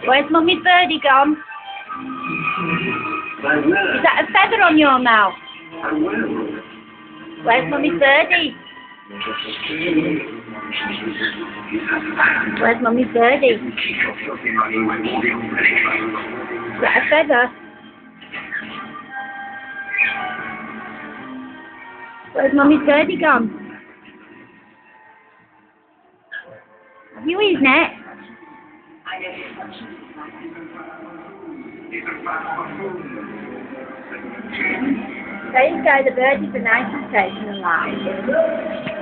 Where's Mummy's birdie gone? Is that a feather on your mouth? Where's Mummy's birdie? Where's Mummy's birdie? Is that a feather? Where's Mummy's birdie gone? Have you eaten it? There you go, the birdies are nice and safe and alive.